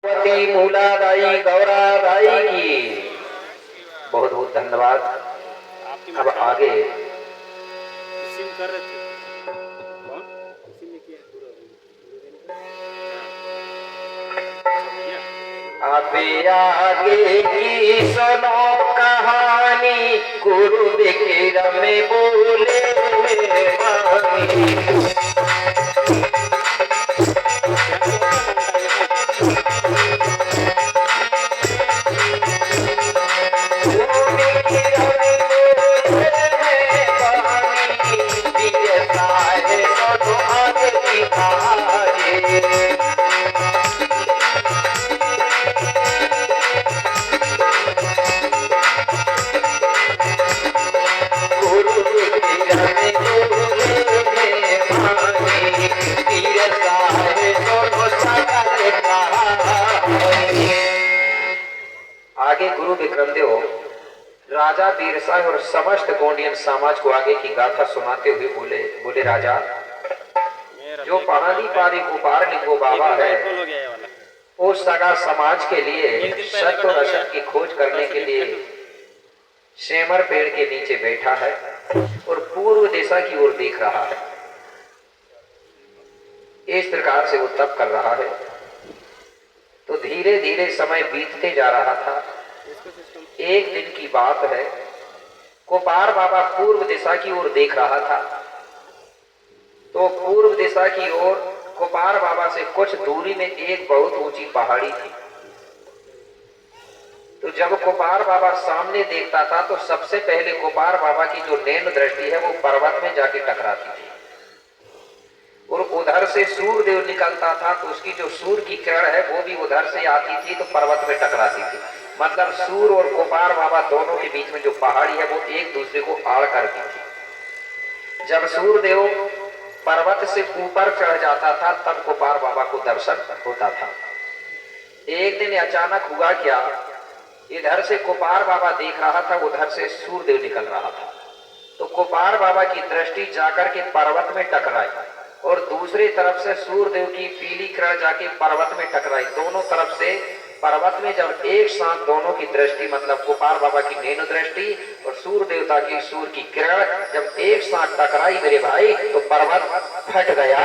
मूलादाई गौरादाई की बहुत बहुत धन्यवाद। अब आगे कर रहे थे कौन इसी में किया अभी आगे की सुनो कहानी, गुरु विक्रम में बोले आगे गुरु विक्रमदेव राजा बीरसाह और समस्त गोंडियन समाज को आगे की गाथा सुनाते हुए बोले राजा, जो पहाड़ी पारी गोपार लिंगो बाबा है वो सगा समाज के लिए सत्य और असत की खोज करने के लिए सेमर पेड़ के नीचे बैठा है और पूर्व दिशा की ओर देख रहा है। इस प्रकार से वो तप कर रहा है। तो धीरे धीरे समय बीतते जा रहा था। एक दिन की बात है, गोपार बाबा पूर्व दिशा की ओर देख रहा था। तो पूर्व दिशा की ओर गोपार बाबा से कुछ दूरी में एक बहुत ऊंची पहाड़ी थी। तो जब गोपार बाबा सामने देखता था तो सबसे पहले गोपार बाबा की जो नैन दृष्टि है वो पर्वत में जाके टकराती थी और उधर से सूर्य देव निकलता था तो उसकी जो सूर्य की किरण है वो भी उधर से आती थी तो पर्वत में टकराती थी। मतलब सूर्य और गोपार बाबा दोनों के बीच में जो पहाड़ी है वो एक दूसरे को आड़ करती थी। जब सूर्य देव पर्वत से ऊपर चढ़ जाता था तब गोपार बाबा को दर्शन होता था। एक दिन अचानक हुआ क्या, इधर से गोपार बाबा देख रहा था, उधर से सूर्य देव निकल रहा था। तो गोपार बाबा की दृष्टि जाकर के पर्वत में टकराई और दूसरी तरफ से सूर्य देव की पीली किरण जाके पर्वत में टकराई। दोनों तरफ से पर्वत में जब एक साथ दोनों की दृष्टि, मतलब गोपाल बाबा की नैन दृष्टि और सूर्य देवता की सूर्य की किरण जब एक साथ टकराई मेरे भाई, तो पर्वत फट गया,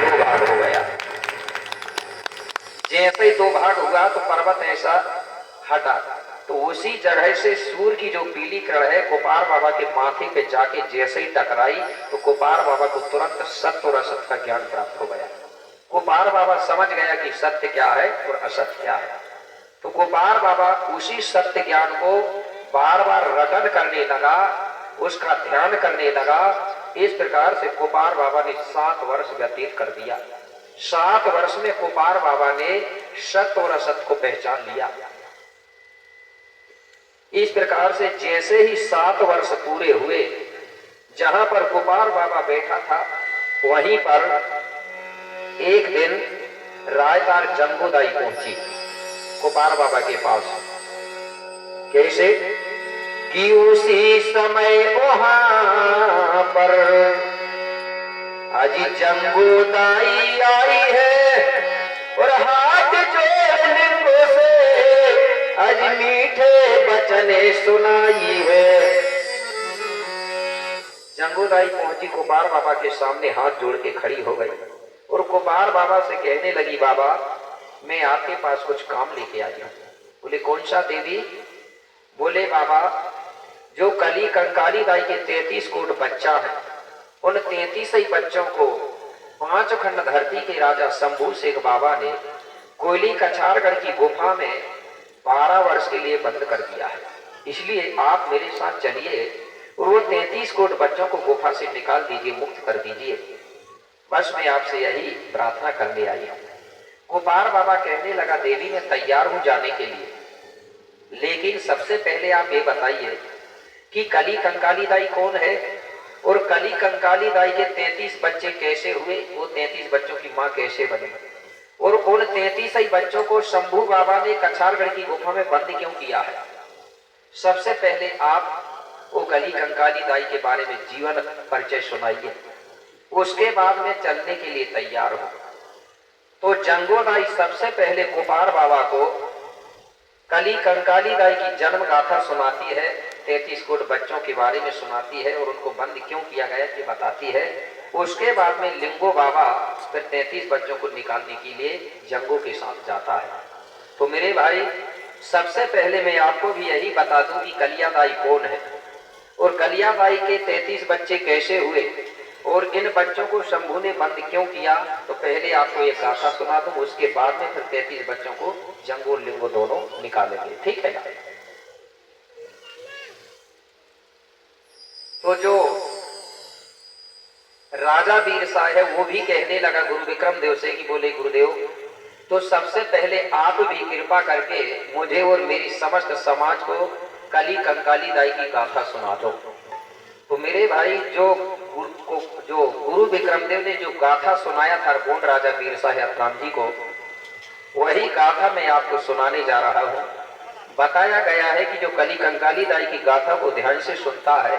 दो भाग हो गया। जैसे ही दो भाग हुआ तो पर्वत ऐसा हटा। तो उसी जगह से सूर्य की जो पीली किरण है गोपाल बाबा के माथे पे जाके जैसे ही टकराई तो गोपाल बाबा को तुरंत सत्य और असत्य का ज्ञान प्राप्त हो गया। गोपाल बाबा समझ गया कि सत्य क्या है और असत्य क्या है। तो गोपाल बाबा उसी सत्य ज्ञान को बार बार रटन करने लगा, उसका ध्यान करने लगा। इस प्रकार से गोपाल बाबा ने 7 वर्ष व्यतीत कर दिया। 7 वर्ष में गोपाल बाबा ने सत्य और असत्य को पहचान लिया। इस प्रकार से जैसे ही 7 वर्ष पूरे हुए, जहां पर गोपाल बाबा बैठा था वहीं पर एक दिन रायतार जंगूदाई पहुंची गोपाल बाबा के पास। कैसे कि उसी समय वहां पर आज जंगूदाई आई है और हाथ जोड़ लिंगों से आज मीठे बचने सुनाई है। जंगूदाई पहुंची गोपाल बाबा के सामने, हाथ जोड़ के खड़ी हो गई और गोपाल बाबा से कहने लगी, बाबा मैं आपके पास कुछ काम लेके आई हूं। बोले कौन सा देवी? बोले बाबा जो कली कंकाली दाई के 33 कोट बच्चा है, उन 33 ही बच्चों को 5 खंड धरती के राजा शंभू शेख बाबा ने कोयली कछारगढ़ की गुफा में 12 वर्ष के लिए बंद कर दिया है। इसलिए आप मेरे साथ चलिए और वो 33 कोट बच्चों को गुफा से निकाल दीजिए, मुक्त कर दीजिए। बस मैं आपसे यही प्रार्थना करने आई हूं। गोपाल बाबा कहने लगा, देवी मैं तैयार हूं जाने के लिए, लेकिन सबसे पहले आप ये बताइए कि कली कंकाली दाई कौन है और कली कंकाली दाई के 33 बच्चे कैसे हुए, वो 33 बच्चों की मां कैसे बनी और उन 33 ही बच्चों को शंभू बाबा ने कछारगढ़ की गुफा में बंद क्यों किया है। सबसे पहले आप वो कली कंकाली दाई के बारे में जीवन परिचय सुनाइए, उसके बाद में चलने के लिए तैयार हो। तो जंगोदाई सबसे पहले कुपार बाबा को कली कंकाली दाई की जन्म गाथा सुनाती है, 33 कोट बच्चों के बारे में सुनाती है और उनको बंद क्यों किया गया ये बताती है। उसके बाद में लिंगो बाबा फिर 33 बच्चों को निकालने के लिए जंगों के साथ जाता है। तो मेरे भाई सबसे पहले मैं आपको भी यही बता दूं कि कलियाबाई कौन है और कलियाबाई के 33 बच्चे कैसे हुए और इन बच्चों को शंभू ने बंद क्यों किया। तो पहले आपको एक गाथा सुना दूं, उसके बाद में फिर 33 बच्चों को जंगो और लिंगो दोनों निकालेंगे, ठीक है ना। तो जो राजा वीरसा है वो भी कहने लगा गुरु विक्रम देव से कि बोले गुरुदेव तो सबसे पहले आप भी कृपा करके मुझे और मेरी समस्त समाज को कली कंकाली दाई की गाथा सुना दो। तो मेरे भाई जो गुरु विक्रम देव ने जो गाथा सुनाया था गोंड राजा वीरसा राम जी को, वही गाथा मैं आपको सुनाने जा रहा हूँ। बताया गया है कि जो कली कंकाली दाई की गाथा को ध्यान से सुनता है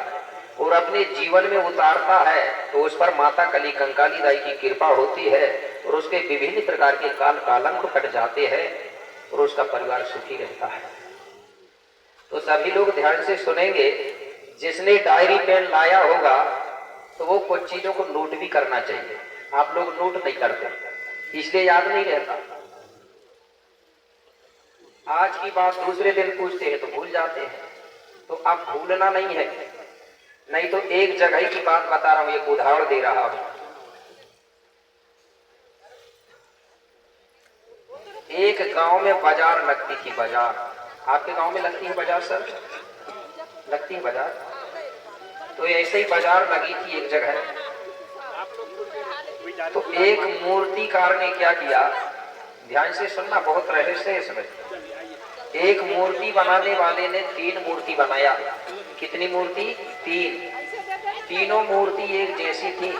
और अपने जीवन में उतारता है तो उस पर माता कली कंकाली दाई की कृपा होती है और उसके विभिन्न प्रकार के काल कालंक कट जाते हैं और उसका परिवार सुखी रहता है। तो सभी लोग ध्यान से सुनेंगे। जिसने डायरी पेन लाया होगा तो वो कुछ चीजों को नोट भी करना चाहिए। आप लोग नोट नहीं करते इसलिए याद नहीं रहता। आज की बात दूसरे दिन पूछते हैं तो भूल जाते हैं। तो अब भूलना नहीं है, नहीं तो एक जगह की बात बता रहा हूं, एक उदाहरण दे रहा हूं। एक गांव में बाजार लगती थी। बाजार आपके गांव में लगती है बाजार सर? लगती है बाजार? तो ऐसे ही बाजार लगी थी एक जगह। तो एक मूर्तिकार ने क्या किया, ध्यान से सुनना, बहुत रहस्य है इसमें। एक मूर्ति बनाने वाले ने 3 मूर्ति बनाया। कितनी मूर्ति? 3। तीनों मूर्ति एक जैसी थी,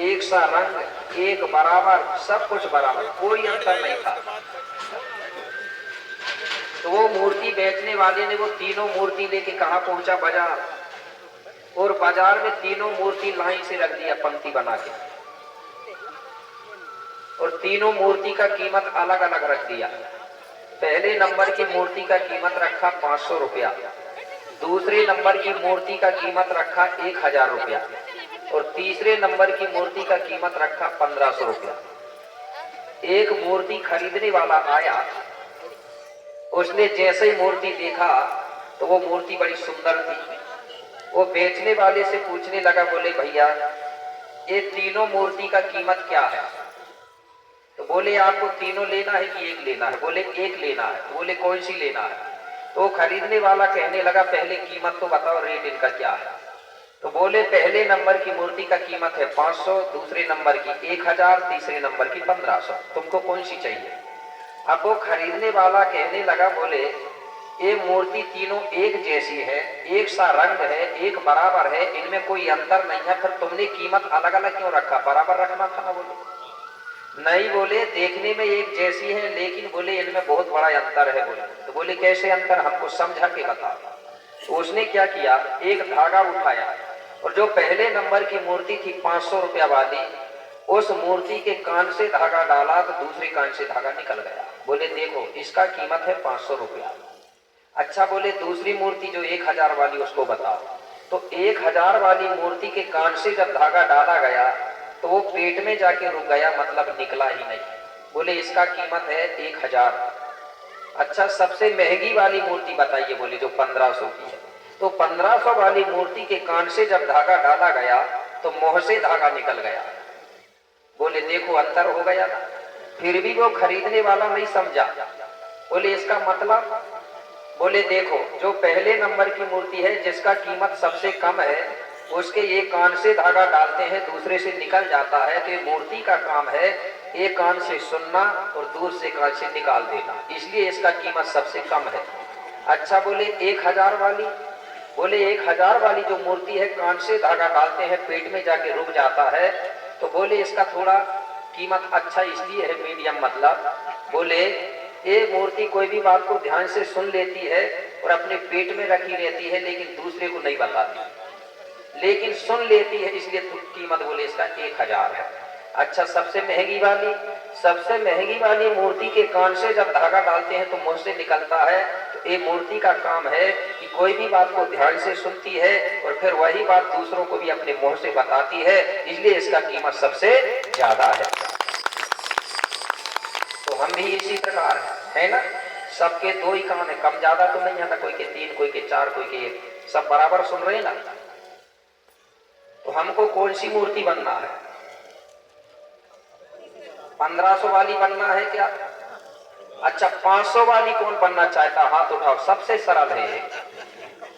एक सा रंग, एक बराबर, सब कुछ बराबर, कोई अंतर नहीं था। तो वो मूर्ति बेचने वाले ने वो तीनों मूर्ति लेके कहाँ पहुंचा? बाजार। और बाजार में तीनों मूर्ति लाइन से रख दिया पंक्ति बना के और तीनों मूर्ति का कीमत अलग अलग रख दिया। पहले नंबर की मूर्ति का कीमत रखा 500 रुपया, दूसरे नंबर की मूर्ति का कीमत रखा 1000 रुपया और तीसरे नंबर की मूर्ति का कीमत रखा 1500 रुपया। एक मूर्ति खरीदने वाला आया, उसने जैसे ही मूर्ति देखा तो वो मूर्ति बड़ी सुंदर थी। वो बेचने वाले से पूछने लगा, बोले भैया ये तीनों मूर्ति का कीमत क्या है? तो बोले आपको तीनों लेना है कि एक लेना है? बोले एक लेना है। बोले कौन सी लेना है? तो खरीदने वाला कहने लगा पहले कीमत तो बताओ, रेट इनका क्या है? तो बोले पहले नंबर की मूर्ति का कीमत है 500, दूसरे नंबर की 1000, तीसरे नंबर की 1500, तुमको कौन सी चाहिए? अब वो खरीदने वाला कहने लगा, बोले ये मूर्ति तीनों एक जैसी है, एक सा रंग है, एक बराबर है, इनमें कोई अंतर नहीं है, फिर तुमने कीमत अलग अलग क्यों रखा? बराबर रखना था ना। बोले नहीं, बोले देखने में एक जैसी है लेकिन बोले इनमें बहुत बड़ा अंतर है। बोले तो बोले कैसे अंतर, हमको समझा के बता। तो उसने क्या किया, एक धागा उठाया और जो पहले नंबर की मूर्ति थी 500 रुपया वाली, उस मूर्ति के कान से धागा डाला तो दूसरे कान से धागा निकल गया। बोले देखो इसका कीमत है 500 रुपया। अच्छा, बोले दूसरी मूर्ति जो 1000 वाली उसको बताओ। तो 1000 वाली मूर्ति के कान से जब धागा डाला गया तो वो पेट में जाके रुक गया, मतलब निकला ही नहीं। बोले इसका कीमत है 1000। अच्छा, सबसे महंगी वाली मूर्ति बताइए। बोले जो 1500 की है। तो 1500 वाली मूर्ति के कान से जब धागा डाला गया तो मुंह से धागा निकल गया। बोले देखो अंतर हो गया ना। फिर भी वो खरीदने वाला नहीं समझा। बोले इसका मतलब? बोले देखो जो पहले नंबर की मूर्ति है जिसका कीमत सबसे कम है, उसके ये कान से धागा डालते हैं, दूसरे से निकल जाता है, तो ये मूर्ति का काम है एक कान से सुनना और दूसरे कान से निकाल देना, इसलिए इसका कीमत सबसे कम है। अच्छा, बोले 1000 वाली? बोले 1000 वाली जो मूर्ति है कान से धागा डालते हैं, पेट में जाके रुक जाता है, तो बोले इसका थोड़ा कीमत अच्छा इसलिए है, मीडियम मतलब। बोले ये मूर्ति कोई भी बात को ध्यान से सुन लेती है और अपने पेट में रखी रहती है लेकिन दूसरे को नहीं बताती, लेकिन सुन लेती है, इसलिए कीमत बोले इसका 1000 है। अच्छा, सबसे महंगी वाली मूर्ति के कान से जब धागा डालते हैं तो मुंह से निकलता है। तो ये मूर्ति का काम है कि कोई भी बात को ध्यान से सुनती है और फिर वही बात दूसरों को भी अपने मुंह से बताती है, इसलिए इसका कीमत सबसे ज्यादा है। तो हम भी इसी प्रकार है ना, सबके दो ही कान है, कम ज्यादा तो नहीं है ना, कोई के 3, कोई के 4, कोई के 1, सब बराबर सुन रहे हैं ना। तो हमको कौन सी मूर्ति बनना है? 1500 वाली बनना है क्या? अच्छा, 500 वाली कौन बनना चाहता? हाथ उठाओ, सबसे सरल है।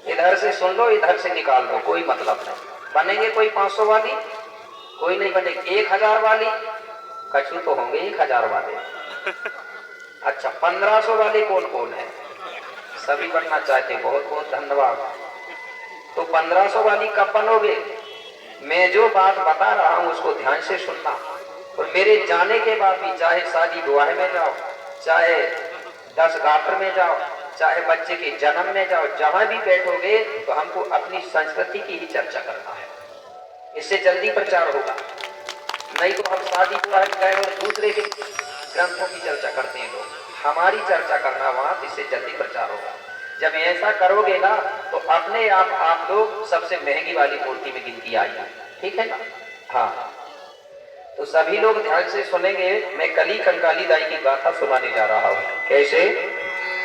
इधर से सुन लो, इधर से निकाल दो, कोई मतलब नहीं। बनेंगे कोई 500 वाली? कोई नहीं बनेगी। 1000 वाली? कछु तो होंगे 1000 वाले। अच्छा, 1500 वाले कौन कौन है? सभी बनना चाहते, बहुत बहुत धन्यवाद। तो 1500 वाली कब बनोगे? मैं जो बात बता रहा हूं उसको ध्यान से सुनना, और मेरे जाने के बाद भी, चाहे शादी विवाह में जाओ, चाहे 10 गात्र में जाओ, चाहे बच्चे के जन्म में जाओ, जहां भी बैठोगे तो हमको अपनी संस्कृति की ही चर्चा करना है, इससे जल्दी प्रचार होगा। नहीं तो हम शादी विवाह गए और दूसरे के ग्रंथों की चर्चा करते हैं लोग, हमारी चर्चा करना वहां, इससे जल्दी प्रचार होगा। जब ऐसा करोगे ना तो अपने आप लोग सबसे महंगी वाली मूर्ति में गिनती आएगी, ठीक है ना? हाँ, तो सभी लोग ध्यान से सुनेंगे। मैं कली कंकाली दाई की गाथा सुनाने जा रहा हूँ। कैसे?